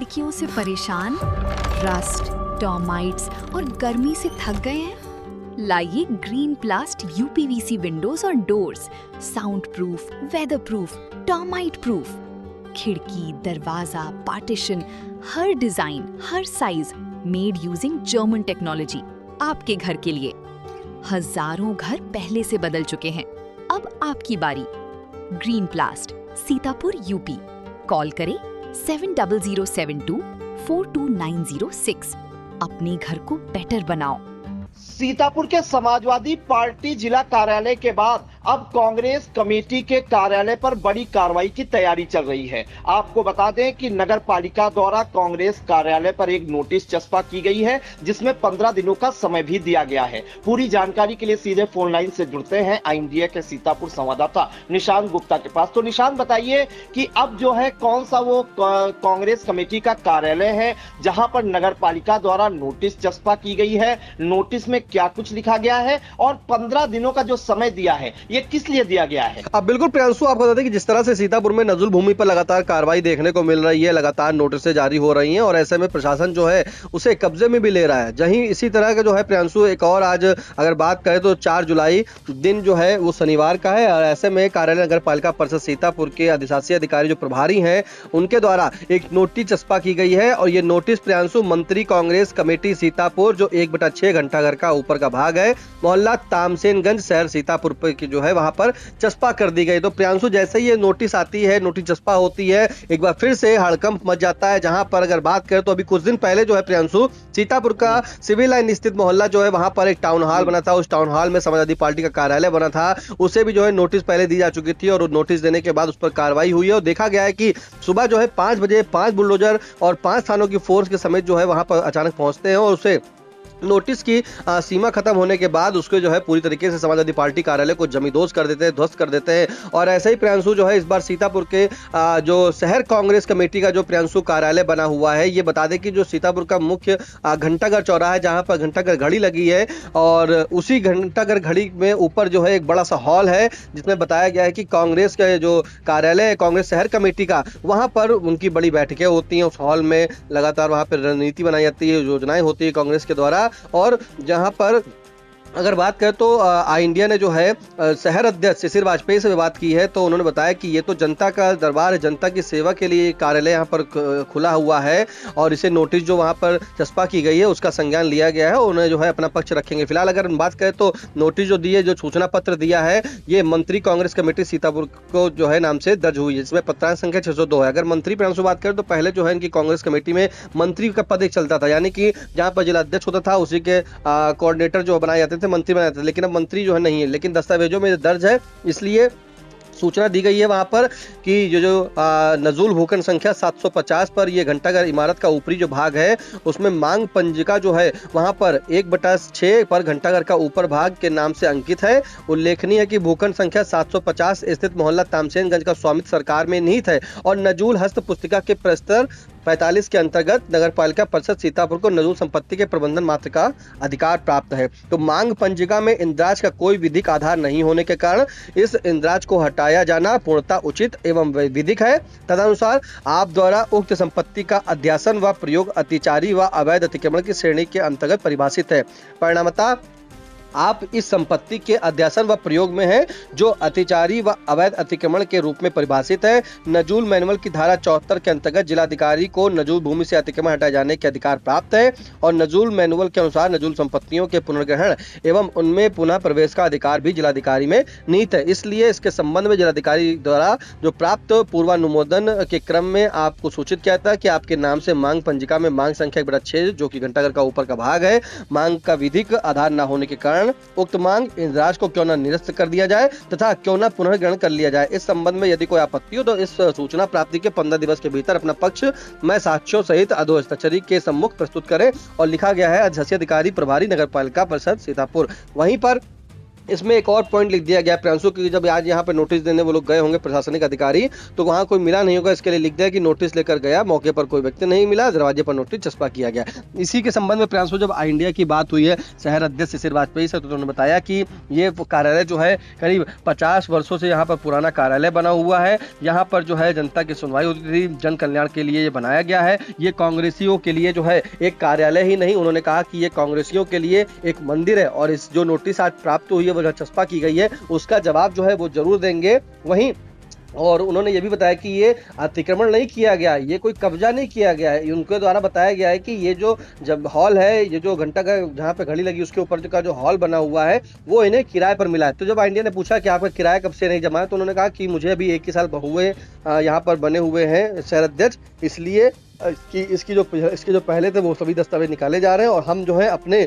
लड़कियों से परेशान, रस्ट, टर्माइट्स और गर्मी से थक गए हैं? लाइए ग्रीन प्लास्ट यूपीवीसी विंडोज और doors, sound proof, weather proof, termite proof. खिड़की, दरवाजा, पार्टीशन, हर डिजाइन, हर size, made using German technology, आपके घर के लिए। हजारों घर पहले से बदल चुके हैं, अब आपकी बारी। Green प्लास्ट, Sitapur, UP. कॉल करें 7072429006। अपने घर को बेटर बनाओ। सीतापुर के समाजवादी पार्टी जिला कार्यालय के बाद अब कांग्रेस कमेटी के कार्यालय पर बड़ी कार्रवाई की तैयारी चल रही है। आपको बता दें कि नगर पालिका द्वारा कांग्रेस कार्यालय पर एक नोटिस चस्पा की गई है, जिसमें 15 दिनों का समय भी दिया गया है। पूरी जानकारी के लिए सीधे फोन लाइन से जुड़ते हैं INDA के सीतापुर संवाददाता निशांत गुप्ता के पास। तो निशांत, बताइए कि अब जो है कौन सा वो कांग्रेस कमेटी का कार्यालय है जहां पर नगर पालिका द्वारा नोटिस चस्पा की गई है, नोटिस में क्या कुछ लिखा गया है और 15 दिनों का जो समय दिया है ये किस लिए दिया गया है? अब बिल्कुल प्रियांशु, आपको बता दें कि जिस तरह से सीतापुर में नजुल भूमि पर लगातार कार्रवाई देखने को मिल रही है, लगातार नोटिस जारी हो रही हैं और ऐसे में प्रशासन जो है उसे कब्जे में भी ले रहा है। जहीं इसी तरह का जो है प्रियांशु, एक और आज अगर बात करें तो 4 जुलाई दिन जो है वो शनिवार का है और ऐसे में कार्यालय नगर पालिका परिषद सीतापुर के अधिशासी अधिकारी जो प्रभारी हैं उनके द्वारा एक नोटिस चस्पा की गई है। और ये नोटिस प्रियांशु मंत्री कांग्रेस कमेटी सीतापुर जो 1/6 घंटाघर का ऊपर का भाग है, मोहल्ला तामसेनगंज, शहर सीतापुर की जो है वहां पर चस्पा कर दी गई। तो प्रियांशु, जैसे ये नोटिस आती है, नोटिस चस्पा होती है, एक बार फिर से हड़कंप मच जाता है। जहां पर अगर बात करें तो अभी कुछ दिन पहले जो है प्रियांशु, सीतापुर का सिविल लाइन स्थित मोहल्ला जो है वहां पर एक टाउन हॉल बना था। उस टाउन हॉल में समाजवादी पार्टी का कार्यालय बना था, उसे भी जो है नोटिस पहले दी जा चुकी थी और नोटिस देने के बाद उस पर कार्रवाई हुई है और देखा गया है कि सुबह जो है 5 बजे 5 बुलडोजर और 5 थानों की फोर्स के समेत जो है वहां पर अचानक पहुंचते हैं और उसे नोटिस की सीमा खत्म होने के बाद उसके जो है पूरी तरीके से समाजवादी पार्टी कार्यालय को जमींदोज कर देते हैं, ध्वस्त कर देते हैं। और ऐसे ही प्रियांशु जो है इस बार सीतापुर के जो शहर कांग्रेस कमेटी का जो प्रियांशु कार्यालय बना हुआ है, ये बता दें कि जो सीतापुर का मुख्य घंटाघर चौराहा है जहां पर घंटाघर घड़ी लगी है और उसी घंटाघर घड़ी में ऊपर जो है एक बड़ा सा हॉल है जिसमें बताया गया है कि कांग्रेस का जो कार्यालय है कांग्रेस शहर कमेटी का, वहां पर उनकी बड़ी बैठकें होती हैं। उस हॉल में लगातार वहां पर रणनीति बनाई जाती है, योजनाएं होती है कांग्रेस के द्वारा। और जहां पर अगर बात करें तो INDA ने जो है शहर अध्यक्ष शिशिर वाजपेयी से बात की है तो उन्होंने बताया कि ये तो जनता का दरबार है, जनता की सेवा के लिए कार्यालय यहाँ पर खुला हुआ है और इसे नोटिस जो वहाँ पर चस्पा की गई है उसका संज्ञान लिया गया है। उन्हें जो है अपना पक्ष रखेंगे। फिलहाल अगर बात करें तो नोटिस जो दी है, जो सूचना पत्र दिया है, ये मंत्री कांग्रेस कमेटी सीतापुर को जो है नाम से दर्ज हुई है, जिसमें पत्रांक संख्या 602 है। अगर मंत्री प्रियांशु बात करें तो पहले जो है इनकी कांग्रेस कमेटी में मंत्री का पद एक चलता था, यानी कि जहाँ पर जिला अध्यक्ष होता था उसी के कोऑर्डिनेटर जो बनाए जाते थे, मंत्री बनाए जाते थे। लेकिन अब मंत्री जो है नहीं है, लेकिन दस्तावेजों में दर्ज है, इसलिए सूचना दी गई है वहां पर कि जो नजूल भूखंड संख्या 750 पर यह घंटाघर इमारत का ऊपरी जो भाग है उसमें मांग पंजिका जो है वहां पर 1/6 पर घंटाघर का ऊपर भाग के नाम से अंकित है। उल्लेखनीय है कि भूखंड संख्या 750 स्थित मोहल्ला तामसेनगंज का स्वामित्व सरकार में निहित है और नजूल हस्त पुस्तिका के प्रस्तर 45 के अंतर्गत नगर पालिका परिषद सीतापुर को नजूल संपत्ति के प्रबंधन मात्र का अधिकार प्राप्त है। तो मांग पंजिका में इंद्राज का कोई विधिक आधार नहीं होने के कारण इस इंद्राज को हटाया जाना पूर्णतः उचित एवं विधिक है। तदनुसार आप द्वारा उक्त संपत्ति का अध्यासन व प्रयोग अतिचारी व अवैध अतिक्रमण की श्रेणी के अंतर्गत परिभाषित है। परिणामतः आप इस संपत्ति के अध्यासन व प्रयोग में है जो अतिचारी व अवैध अतिक्रमण के रूप में परिभाषित है। नजूल मैनुअल की धारा 74 के अंतर्गत जिलाधिकारी को नजूल भूमि से अतिक्रमण हटाए जाने के अधिकार प्राप्त है और नजूल मैनुअल के अनुसार नजूल संपत्तियों के पुनर्ग्रहण एवं उनमें पुनः प्रवेश का अधिकार भी जिलाधिकारी में निहित है। इसलिए इसके संबंध में जिलाधिकारी द्वारा जो प्राप्त पूर्वानुमोदन के क्रम में आपको सूचित किया था कि आपके नाम से मांग पंजिका में मांग संख्या 1/6 जो कि घंटाघर का ऊपर का भाग है, मांग का विधिक आधार न होने के कारण उक्त मांग इंद्राज को क्यों न निरस्त कर दिया जाए तथा क्यों न पुनर्ग्रहण कर लिया जाए। इस संबंध में यदि कोई आपत्ति हो तो इस सूचना प्राप्ति के 15 दिवस के भीतर अपना पक्ष मैं साक्ष्यों सहित अधोस्तचरी के सम्मुख प्रस्तुत करें। और लिखा गया है अध्यक्षीय अधिकारी प्रभारी नगर पालिका परिषद सीतापुर। वहीं पर इसमें एक और पॉइंट लिख दिया गया प्रियांशु की जब आज यहाँ पे नोटिस देने वो लोग गए होंगे प्रशासनिक अधिकारी, तो वहाँ कोई मिला नहीं होगा, इसके लिए लिख दिया कि नोटिस लेकर गया, मौके पर कोई व्यक्ति नहीं मिला, दरवाजे पर नोटिस चस्पा किया गया। इसी के संबंध में प्रियांशु जब आई इंडिया की बात हुई है शहर अध्यक्ष शिशिर वाजपेयी से, तो उन्होंने बताया कि ये कार्यालय जो है करीब 50 वर्षों से यहाँ पर पुराना कार्यालय बना हुआ है, यहाँ पर जो है जनता की सुनवाई होती थी, जन कल्याण के लिए ये बनाया गया है। ये कांग्रेसियों के लिए जो है एक कार्यालय ही नहीं, उन्होंने कहा कि ये कांग्रेसियों के लिए एक मंदिर है, और इस जो नोटिस आज प्राप्त हुई है वो चस्पा की गई है उसका जवाब जो है वो जरूर देंगे। वहीं और उन्होंने ये भी बताया कि ये अतिक्रमण नहीं किया गया, ये कोई कब्जा नहीं किया गया है, उनके द्वारा बताया गया है कि ये जो जब हॉल है, ये जो घंटा का जहाँ पे घड़ी लगी उसके ऊपर का जो हॉल बना हुआ है वो इन्हें किराए पर मिला है। तो जब इंडिया ने पूछा कि आपका किराया कब से नहीं जमा है, तो उन्होंने कहा कि मुझे अभी 1 ही साल हुए यहाँ पर बने हुए हैं शहर अध्यक्ष, इसलिए इसके जो पहले थे वो सभी दस्तावेज निकाले जा रहे हैं, और हम जो है अपने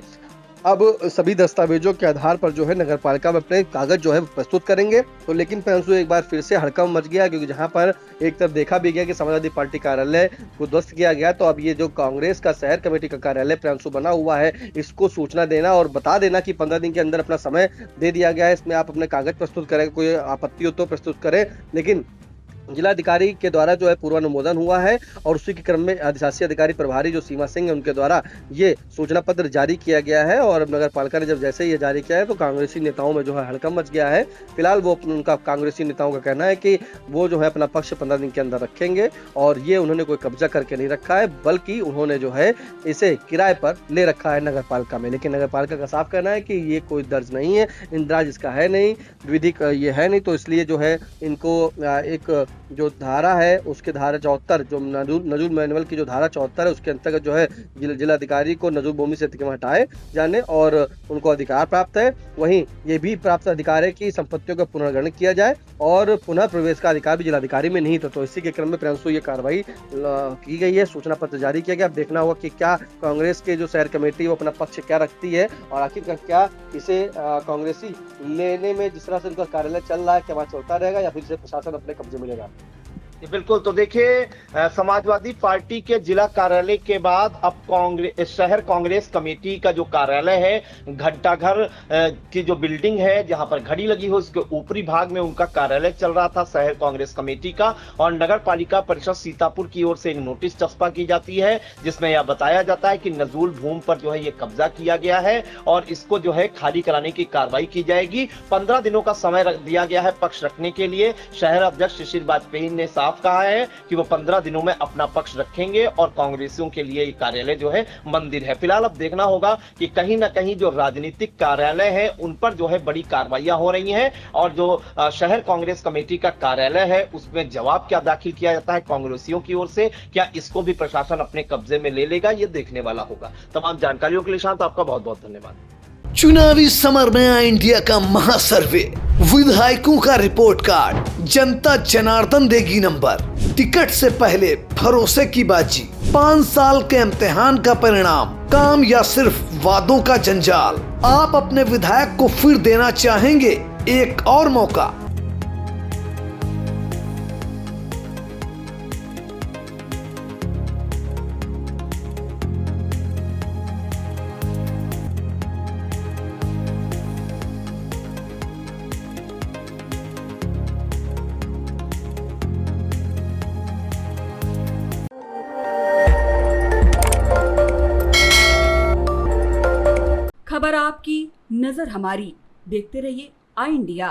अब सभी दस्तावेजों के आधार पर जो है नगर पालिका में अपने कागज जो है प्रस्तुत करेंगे। तो लेकिन प्रियांशु एक बार फिर से हड़कंप मच गया, क्योंकि जहां पर एक तरफ देखा भी गया कि समाजवादी पार्टी कार्यालय को ध्वस्त किया गया, तो अब ये जो कांग्रेस का शहर कमेटी का कार्यालय प्रियांशु बना हुआ है, इसको सूचना देना और बता देना कि 15 दिन के अंदर अपना समय दे दिया गया है, इसमें आप अपने कागज प्रस्तुत करें, कोई आपत्ति हो तो प्रस्तुत करें। लेकिन जिलाधिकारी के द्वारा जो है पूर्वानुमोदन हुआ है, और उसी के क्रम में अधिशासी अधिकारी प्रभारी जो सीमा सिंह है उनके द्वारा ये सूचना पत्र जारी किया गया है। और नगर पालिका ने जब जैसे ही ये जारी किया है तो कांग्रेसी नेताओं में जो है हड़कंप मच गया है। फिलहाल वो उनका कांग्रेसी नेताओं का कहना है कि वो जो है अपना पक्ष 15 दिन के अंदर रखेंगे, और ये उन्होंने कोई कब्जा करके नहीं रखा है, बल्कि उन्होंने जो है इसे किराए पर ले रखा है नगर पालिका में। लेकिन नगर पालिका का साफ कहना है कि ये कोई दर्ज नहीं है, इंदिराज इसका है नहीं, विधिक ये है नहीं, तो इसलिए जो है इनको एक जो धारा है उसके धारा 74 जो नजूल मैनुअल की जो धारा 74 है उसके अंतर्गत जो है जिलाधिकारी को नजूल भूमि से अतिक्रमण हटाए जाने और उनको अधिकार प्राप्त है। वहीं ये भी प्राप्त अधिकार है कि संपत्तियों का पुनर्गणन किया जाए, और पुनः प्रवेश का अधिकार भी जिलाधिकारी में नहीं था। तो इसी के क्रम में प्रियांशु ये कार्रवाई की गई है, सूचना पत्र जारी किया गया। अब देखना होगा कि क्या कांग्रेस के जो शहर कमेटी वो अपना पक्ष क्या रखती है, और आखिरकार क्या इसे कांग्रेसी लेने में जिस तरह से उनका कार्यालय चल रहा है क्या वहाँ चलता रहेगा, या फिर इसे प्रशासन अपने कब्जे में लेगा। बिल्कुल, तो देखिए समाजवादी पार्टी के जिला कार्यालय के बाद अब शहर कांग्रेस कमेटी का जो कार्यालय है, घंटाघर की जो बिल्डिंग है जहां पर घड़ी लगी हो, उसके ऊपरी भाग में उनका कार्यालय चल रहा था शहर कांग्रेस कमेटी का। और नगर पालिका परिषद सीतापुर की ओर से एक नोटिस चस्पा की जाती है जिसमें यह बताया जाता है कि नजूल भूमि पर जो है ये कब्जा किया गया है और इसको जो है खाली कराने की कार्रवाई की जाएगी। 15 दिनों का समय दिया गया है पक्ष रखने के लिए। शहर अध्यक्ष शिशिर वाजपेयी ने कहा है कि वो 15 दिनों में अपना पक्ष रखेंगे, और कांग्रेसियों के लिए ये कार्यालय जो है मंदिर है। फिलहाल अब देखना होगा कि कहीं ना कहीं जो राजनीतिक कार्यालय है उन पर जो है बड़ी कार्रवाइयां हो रही हैं, और जो शहर कांग्रेस कमेटी का कार्यालय है उसमें जवाब क्या दाखिल किया जाता है कांग्रेसियों की ओर से, क्या इसको भी प्रशासन अपने कब्जे में ले लेगा, ये देखने वाला होगा। तमाम जानकारियों के लिए शांत आपका बहुत बहुत धन्यवाद। चुनावी समर में आया इंडिया का महासर्वे, विधायकों का रिपोर्ट कार्ड, जनता जनार्दन देगी नंबर, टिकट से पहले भरोसे की बाजी, 5 साल के इम्तिहान का परिणाम, काम या सिर्फ वादों का जंजाल। आप अपने विधायक को फिर देना चाहेंगे एक और मौका? खबर आपकी, नजर हमारी। देखते रहिए आई इंडिया।